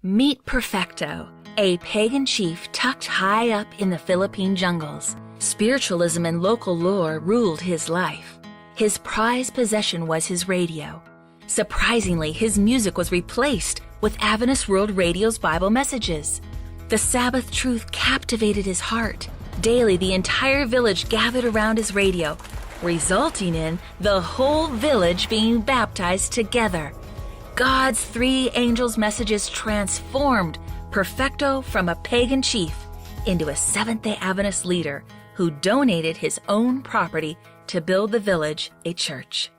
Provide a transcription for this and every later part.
Meet Perfecto, a pagan chief tucked high up in the Philippine jungles. Spiritualism and local lore ruled his life. His prized possession was his radio. Surprisingly, his music was replaced with Adventist World Radio's Bible messages. The Sabbath truth captivated his heart. Daily, the entire village gathered around his radio, resulting in the whole village being baptized together. God's three angels' messages transformed Perfecto from a pagan chief into a Seventh-day Adventist leader who donated his own property to build the village a church.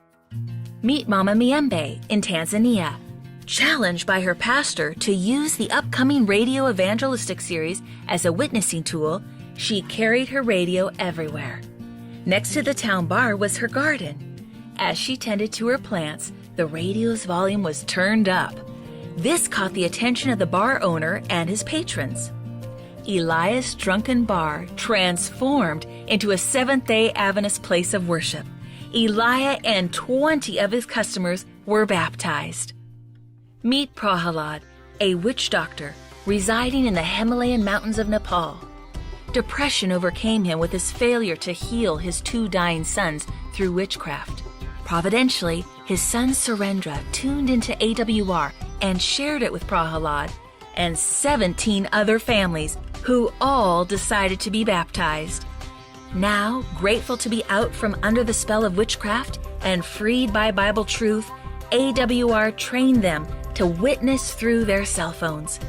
Meet Mama Miembe in Tanzania. Challenged by her pastor to use the upcoming radio evangelistic series as a witnessing tool, she carried her radio everywhere. Next to the town bar was her garden. As she tended to her plants, the radio's volume was turned up. This caught the attention of the bar owner and his patrons. Elya's drunken bar transformed into a Seventh-day Adventist place of worship. Elya and 20 of his customers were baptized. Meet Pralad, a witch doctor residing in the Himalayan Mountains of Nepal. Depression overcame him with his failure to heal his 2 dying sons through witchcraft. Providentially, his son Surendra tuned into AWR and shared it with Pralad and 17 other families who all decided to be baptized. Now, grateful to be out from under the spell of witchcraft and freed by Bible truth, AWR trained them to witness through their cell phones.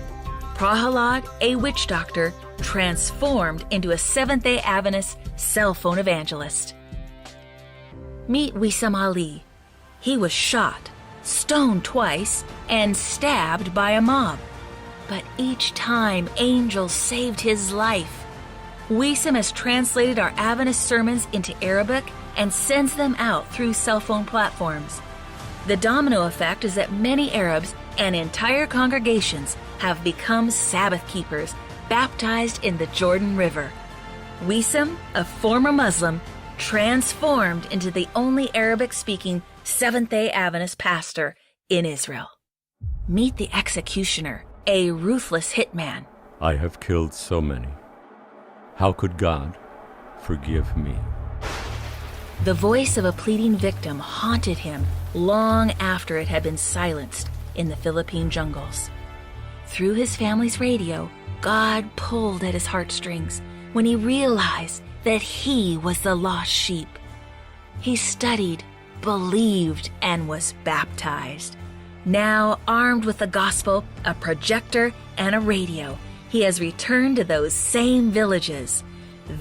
Pralad, a witch doctor, transformed into a Seventh-day Adventist cell phone evangelist. Meet Wisam Ali. He was shot, stoned twice, and stabbed by a mob. But each time, angels saved his life. Wisam has translated our Adventist sermons into Arabic and sends them out through cell phone platforms. The domino effect is that many Arabs and entire congregations have become Sabbath keepers, baptized in the Jordan River. Wisam, a former Muslim, transformed into the only Arabic-speaking Seventh-day Adventist pastor in Israel. Meet the executioner, a ruthless hitman. I have killed so many. How could God forgive me? The voice of a pleading victim haunted him long after it had been silenced in the Philippine jungles. Through his family's radio, God pulled at his heartstrings when he realized that he was the lost sheep. He studied, believed, and was baptized. Now, armed with the gospel, a projector, and a radio, he has returned to those same villages.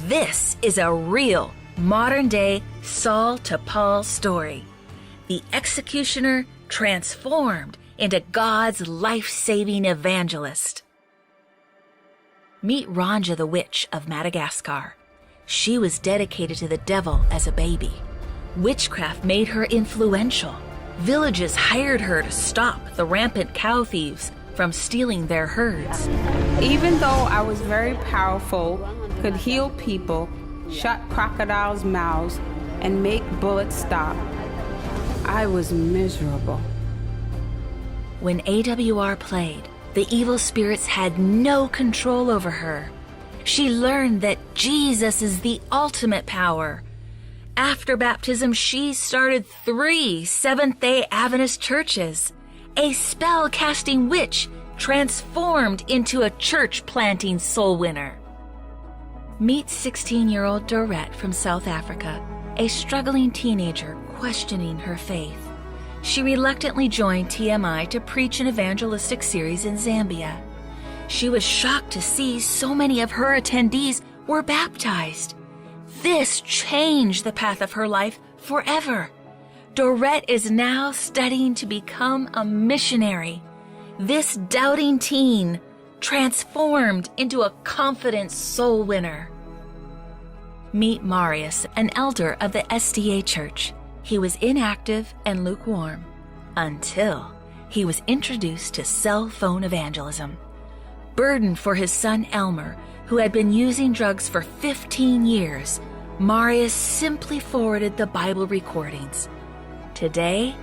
This is a real, modern-day Saul to Paul story. The executioner transformed into God's life-saving evangelist. Meet Ranja the witch of Madagascar. She was dedicated to the devil as a baby. Witchcraft made her influential. Villages hired her to stop the rampant cow thieves from stealing their herds. Even though I was very powerful, could heal people, shut crocodiles' mouths, and make bullets stop, I was miserable. When AWR played, the evil spirits had no control over her. She learned that Jesus is the ultimate power. After baptism, she started 3 Seventh-day Adventist churches. A spell-casting witch transformed into a church-planting soul winner. Meet 16-year-old Doret from South Africa, a struggling teenager questioning her faith. She reluctantly joined TMI to preach an evangelistic series in Zambia. She was shocked to see so many of her attendees were baptized. This changed the path of her life forever. Doret is now studying to become a missionary. This doubting teen transformed into a confident soul winner. Meet Marius, an elder of the SDA Church. He was inactive and lukewarm until he was introduced to cell phone evangelism. Burdened for his son Elmer, who had been using drugs for 15 years, Marius simply forwarded the Bible recordings. Today,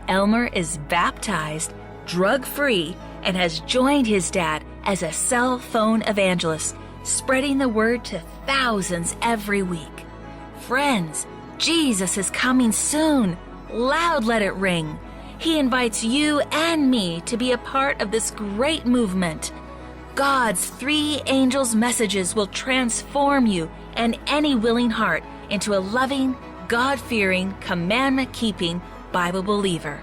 Elmer is baptized, drug-free, and has joined his dad as a cell phone evangelist, spreading the word to thousands every week. Friends, Jesus is coming soon. Loud let it ring. He invites you and me to be a part of this great movement. God's 3 angels' messages will transform you and any willing heart into a loving, God-fearing, commandment-keeping Bible believer.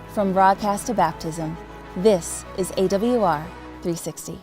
From broadcast to baptism, this is AWR 360.